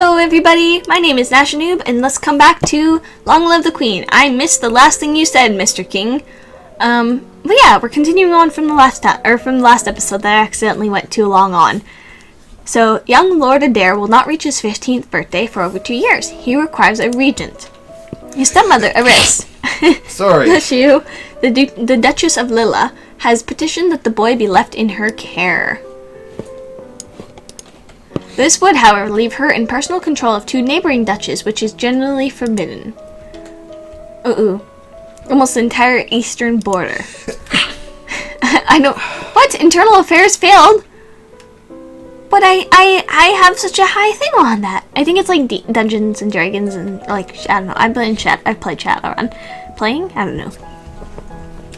Hello everybody, my name is Nash and let's come back to Long Live the Queen. I missed the last thing you said, Mr. King. But yeah, we're continuing on from the last episode that I accidentally went too long on. So, young Lord Adair will not reach his 15th birthday for over 2 years. He requires a regent. His stepmother, Eris, Sorry. bless you, the Duchess of Lilla, has petitioned that the boy be left in her care. This would, however, leave her in personal control of 2 neighboring duchies, which is generally forbidden. Almost the entire eastern border. I don't... What? Internal affairs failed? But I have such a high thing on that. I think it's like Dungeons and Dragons and like, I don't know. I've played chat around. Playing? I don't know.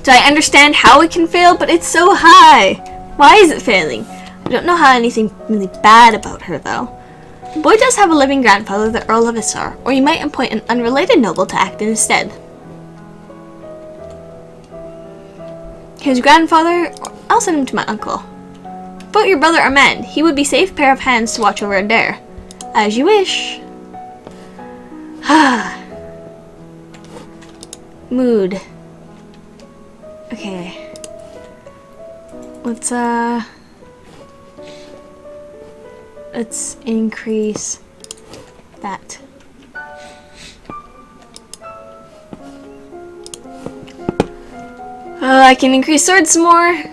So I understand how it can fail, but it's so high. Why is it failing? I don't know how anything really bad about her, though. The boy does have a living grandfather, the Earl of Isar, or you might appoint an unrelated noble to act in his stead. His grandfather, I'll send him to my uncle. Vote your brother Armand. He would be safe pair of hands to watch over Adair. As you wish. Mood. Okay. Let's increase that. I can increase swords some more,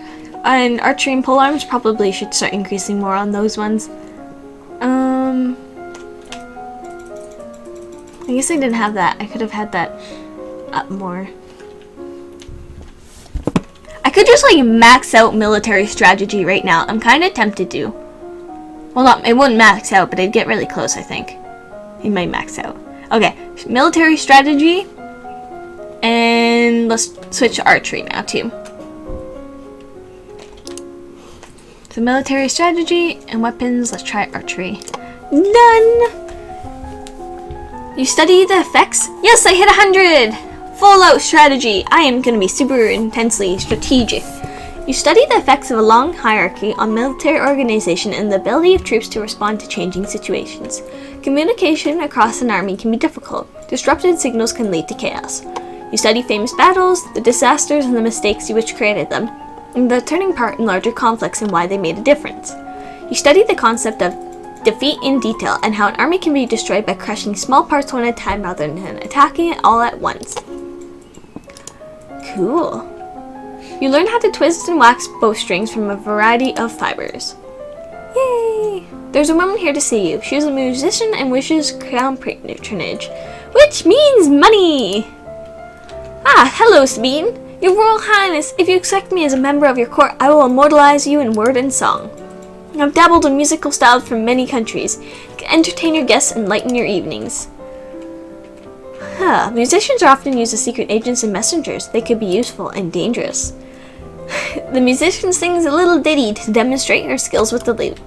and archery and polearms probably should start increasing more on those ones. I guess I didn't have that. I could have had that up more. I could just like max out military strategy right now. I'm kind of tempted to. Well, it wouldn't max out, but it'd get really close, I think. It might max out. Okay, military strategy. And let's switch to archery now, too. So military strategy and weapons, let's try archery. Done! You study the effects? Yes, I hit 100! Full out strategy. I am going to be super intensely strategic. You study the effects of a long hierarchy on military organization and the ability of troops to respond to changing situations. Communication across an army can be difficult. Disrupted signals can lead to chaos. You study famous battles, the disasters and the mistakes which created them, and the turning part in larger conflicts and why they made a difference. You study the concept of defeat in detail and how an army can be destroyed by crushing small parts one at a time rather than attacking it all at once. Cool. You learn how to twist and wax bowstrings from a variety of fibers. Yay! There's a woman here to see you. She is a musician and wishes crown patronage, which means money! Ah, hello, Sabine. Your Royal Highness, if you accept me as a member of your court, I will immortalize you in word and song. I've dabbled in musical styles from many countries. Entertain your guests and lighten your evenings. Musicians are often used as secret agents and messengers. They could be useful and dangerous. The musician sings a little ditty to demonstrate her skills with the lute.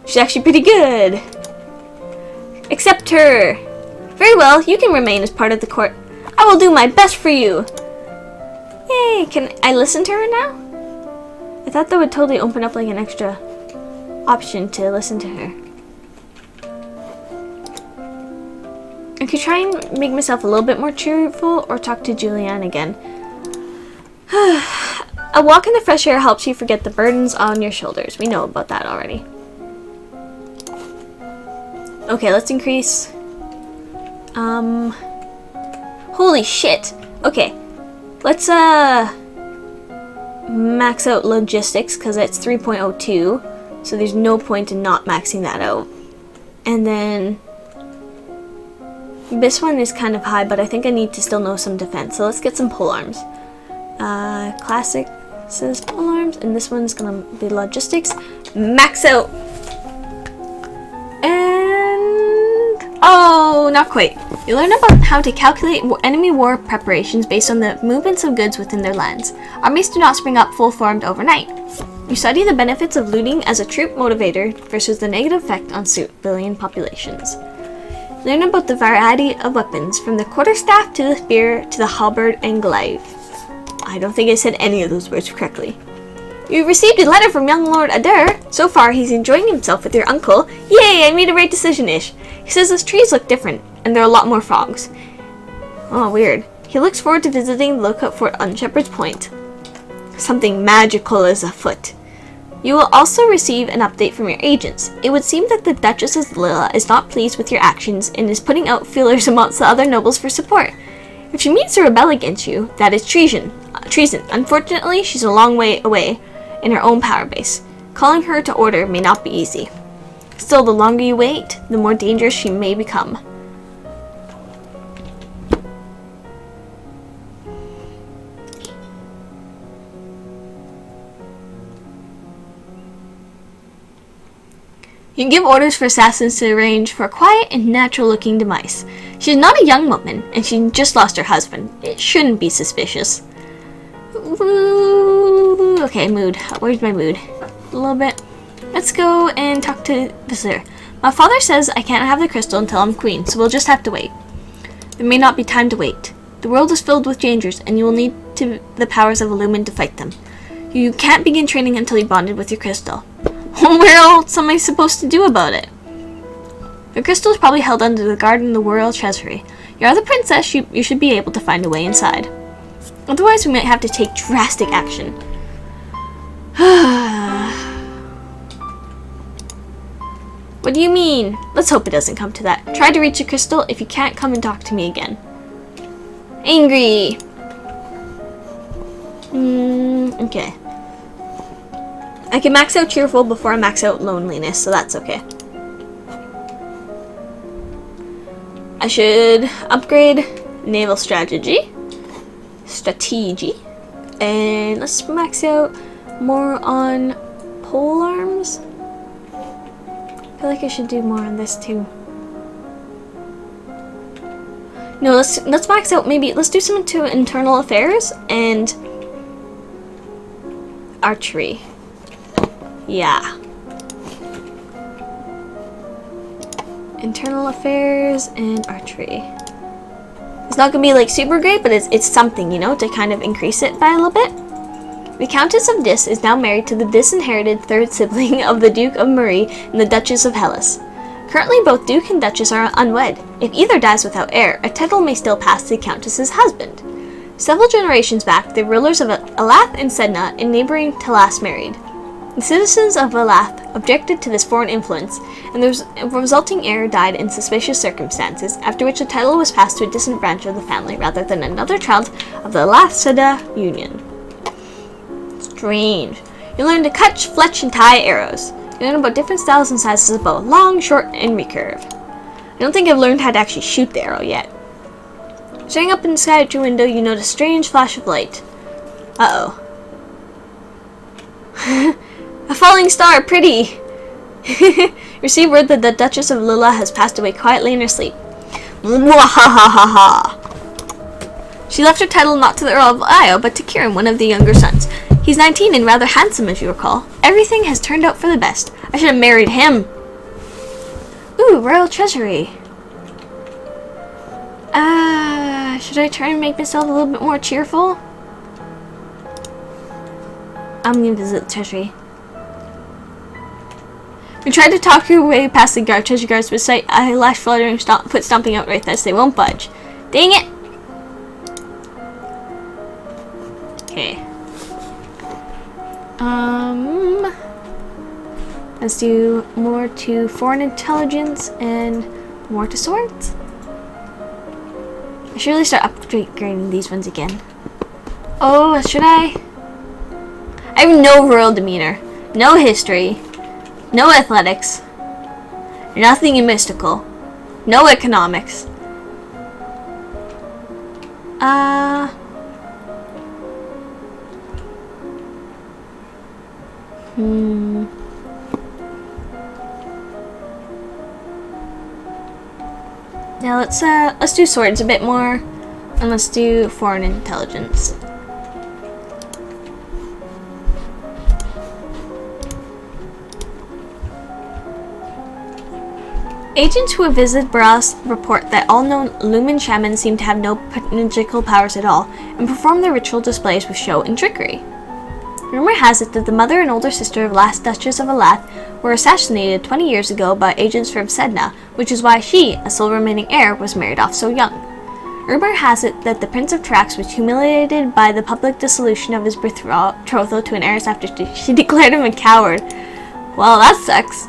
She's actually pretty good. Accept her. Very well, you can remain as part of the court. I will do my best for you. Yay, can I listen to her now? I thought that would totally open up like an extra option to listen to her. I could try and make myself a little bit more cheerful or talk to Julianne again. A walk in the fresh air helps you forget the burdens on your shoulders. We know about that already. Okay, let's increase. Holy shit. Okay, let's max out logistics because it's 3.02. So there's no point in not maxing that out. And then this one is kind of high, but I think I need to still know some defense. So let's get some polearms. Classic says polearms, and this one's gonna be logistics. Max out. And oh, not quite. You learn about how to calculate enemy war preparations based on the movements of goods within their lands. Armies do not spring up full-formed overnight. You study the benefits of looting as a troop motivator versus the negative effect on civilian populations. Learn about the variety of weapons, from the quarterstaff to the spear to the halberd and glaive. I don't think I said any of those words correctly. You received a letter from young Lord Adair. So far, he's enjoying himself with your uncle. Yay, I made a right decision-ish. He says his trees look different, and there are a lot more frogs. Oh, weird. He looks forward to visiting the lookout fort on Shepherd's Point. Something magical is afoot. You will also receive an update from your agents. It would seem that the Duchess of Lilla is not pleased with your actions and is putting out feelers amongst the other nobles for support. If she means to rebel against you, that is treason. Unfortunately, she's a long way away in her own power base. Calling her to order may not be easy. Still, the longer you wait, the more dangerous she may become. You can give orders for assassins to arrange for a quiet and natural-looking demise. She's not a young woman, and she just lost her husband. It shouldn't be suspicious. Ooh, okay, mood. Where's my mood? A little bit. Let's go and talk to Visitor. My father says I can't have the crystal until I'm queen, so we'll just have to wait. There may not be time to wait. The world is filled with dangers, and you will need the powers of Illumin to fight them. You can't begin training until you bonded with your crystal. Where else am I supposed to do about it? The crystal is probably held under the guard in the royal treasury. You're the princess, you should be able to find a way inside. Otherwise, we might have to take drastic action. What do you mean? Let's hope it doesn't come to that. Try to reach the crystal. If you can't, come and talk to me again. Angry. Okay. I can max out cheerful before I max out loneliness, so that's okay. I should upgrade naval strategy, and let's max out more on pole arms. I feel like I should do more on this too. No, let's max out maybe. Let's do some into internal affairs and archery. Yeah. Internal affairs and archery. It's not gonna be like super great, but it's something, you know, to kind of increase it by a little bit. The Countess of Dis is now married to the disinherited third sibling of the Duke of Murray and the Duchess of Hellas. Currently, both Duke and Duchess are unwed. If either dies without heir, a title may still pass to the Countess's husband. Several generations back, the rulers of Elath and Sedna in neighboring Talas married. The citizens of Elath objected to this foreign influence, and the resulting heir died in suspicious circumstances, after which the title was passed to a distant branch of the family rather than another child of the Elath-Sedna union. Strange. You learn to cut, fletch, and tie arrows. You learn about different styles and sizes of bow, long, short, and recurve. I don't think I've learned how to actually shoot the arrow yet. Staring up in the sky at your window, you notice a strange flash of light. Uh-oh. A falling star, pretty! Receive word that the Duchess of Lilla has passed away quietly in her sleep. Mwahahaha! She left her title not to the Earl of Io, but to Kieran, one of the younger sons. He's 19 and rather handsome, if you recall. Everything has turned out for the best. I should have married him. Ooh, Royal Treasury. Should I try and make myself a little bit more cheerful? I'm gonna visit the Treasury. We tried to talk your way past the treasure guards, but sight eyelash fluttering, foot stomping outright thus they won't budge. Dang it! Okay. Let's do more to foreign intelligence and more to swords. I should really start upgrading these ones again. Oh, should I? I have no royal demeanor, no history, no athletics, nothing in mystical, no economics. Now let's do swords a bit more, and let's do foreign intelligence. Agents who have visited Baras report that all known Lumen shamans seem to have no magical powers at all, and perform their ritual displays with show and trickery. Rumor has it that the mother and older sister of last Duchess of Elath were assassinated 20 years ago by agents from Sedna, which is why she, a sole remaining heir, was married off so young. Rumor has it that the Prince of Trax was humiliated by the public dissolution of his betrothal to an heiress after she declared him a coward. Well, that sucks.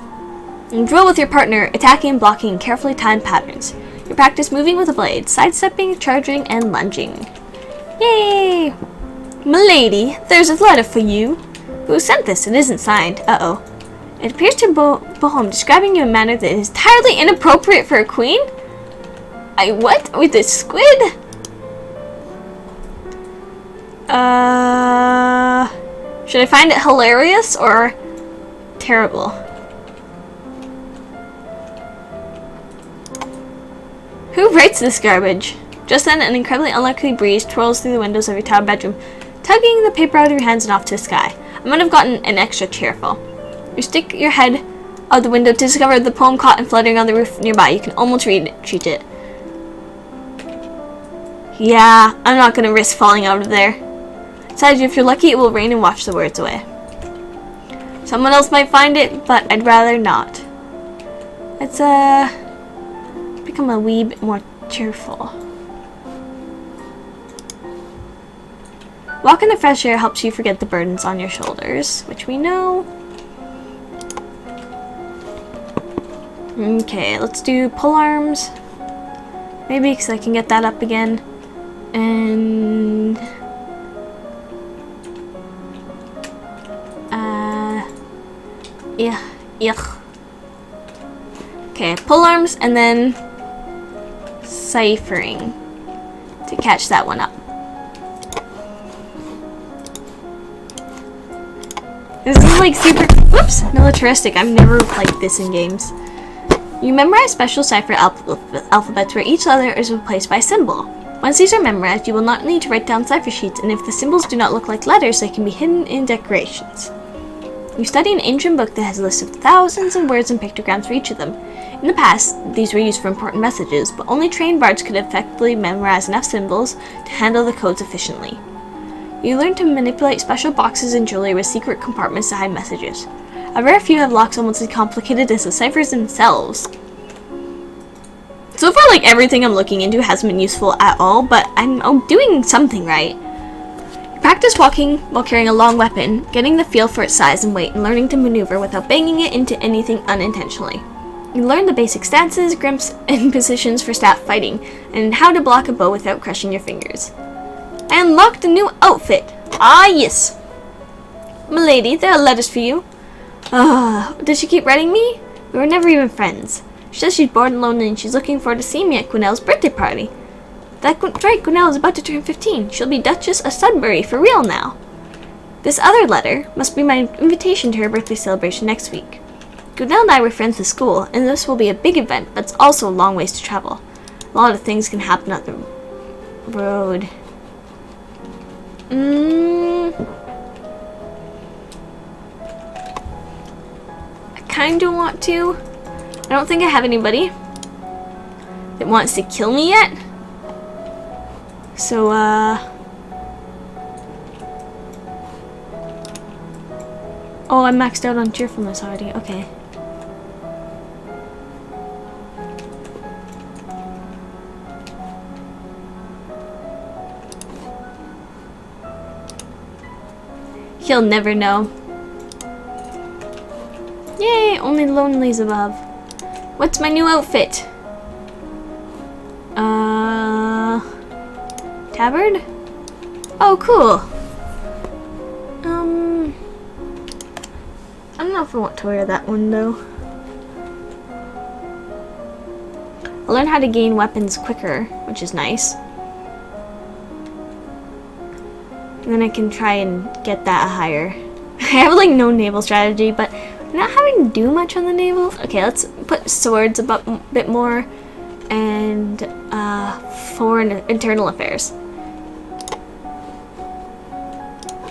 Drill with your partner, attacking and blocking in carefully timed patterns. You practice moving with a blade, sidestepping, charging, and lunging. Yay! Milady, there's a letter for you. Who sent this? It isn't signed. Uh-oh. It appears to Bohom describing you in a manner that is entirely inappropriate for a queen? What? With a squid? Should I find it hilarious or terrible? Who writes this garbage? Just then, an incredibly unlikely breeze twirls through the windows of your tower bedroom, tugging the paper out of your hands and off to the sky. I might have gotten an extra cheerful. You stick your head out the window to discover the poem caught and fluttering on the roof nearby. You can almost read it. Yeah, I'm not gonna risk falling out of there. Besides, if you're lucky, it will rain and wash the words away. Someone else might find it, but I'd rather not. Let's, become a wee bit more cheerful. Walk in the fresh air helps you forget the burdens on your shoulders, which we know. Okay, let's do pull arms. Maybe because I can get that up again. And yeah. Okay, pull arms and then ciphering to catch that one up. This is like super, whoops, militaristic. I've never played this in games. You memorize special cipher alphabets where each letter is replaced by a symbol. Once these are memorized, you will not need to write down cipher sheets, and if the symbols do not look like letters, they can be hidden in decorations. You study an ancient book that has a list of thousands of words and pictograms for each of them. In the past, these were used for important messages, but only trained bards could effectively memorize enough symbols to handle the codes efficiently. You learn to manipulate special boxes and jewelry with secret compartments to hide messages. A rare few have locks almost as complicated as the ciphers themselves. So far, like, everything I'm looking into hasn't been useful at all, but I'm doing something right. You practice walking while carrying a long weapon, getting the feel for its size and weight, and learning to maneuver without banging it into anything unintentionally. You learn the basic stances, grips, and positions for staff fighting, and how to block a bow without crushing your fingers. I unlocked a new outfit! Ah, yes! Milady, there are letters for you. Does she keep writing me? We were never even friends. She says she's bored and lonely and she's looking forward to seeing me at Quinnell's birthday party. That's right, Quinnell is about to turn 15. She'll be Duchess of Sudbury for real now. This other letter must be my invitation to her birthday celebration next week. Quinnell and I were friends at school, and this will be a big event, but it's also a long ways to travel. A lot of things can happen on the road. I kinda want to. I don't think I have anybody that wants to kill me yet. So, oh, I'm maxed out on cheerfulness already. Okay. He'll never know. Yay, only lonely's above. What's my new outfit? Tabard? Oh, cool. I don't know if I want to wear that one though. I'll learn how to gain weapons quicker, which is nice. And then I can try and get that higher. I have like no naval strategy, but I'm not having to do much on the naval. Okay, let's put swords a bit more, and foreign internal affairs.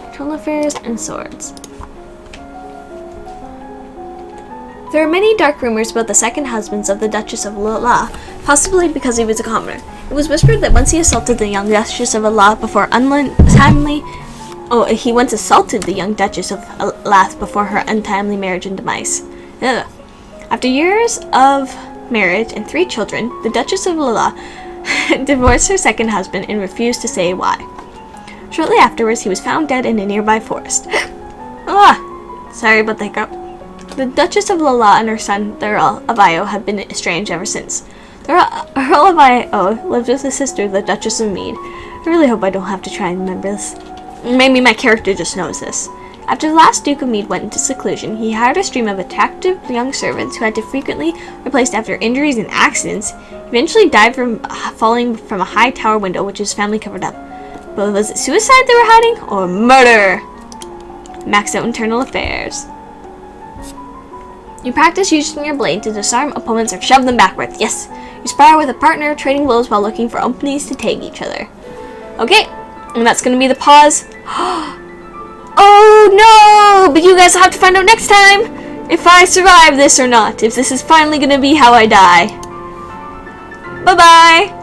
Internal affairs and swords. There are many dark rumors about the second husbands of the Duchess of Lola, possibly because he was a commoner. It was whispered that once he assaulted the young Duchess of Lola before untimely Oh, he once assaulted the young Duchess of Lath before her untimely marriage and demise. Ugh. After years of marriage and 3 children, the Duchess of Lala divorced her second husband and refused to say why. Shortly afterwards, he was found dead in a nearby forest. Sorry about the hiccup. The Duchess of Lala and her son, the Earl of Io, have been estranged ever since. The Earl of Io lives with his sister, the Duchess of Mead. I really hope I don't have to try and remember this. Maybe my character just knows this. After the last Duke of Mead went into seclusion, he hired a stream of attractive young servants who had to frequently replaced after injuries and accidents. He eventually died from falling from a high tower window, which his family covered up. But was it suicide they were hiding, or murder? Max out internal affairs. You practice using your blade to disarm opponents or shove them backwards. Yes. You spar with a partner, trading blows while looking for openings to tag each other. Okay, and that's going to be the pause. Oh no! But you guys will have to find out next time if I survive this or not. If this is finally going to be how I die. Bye-bye!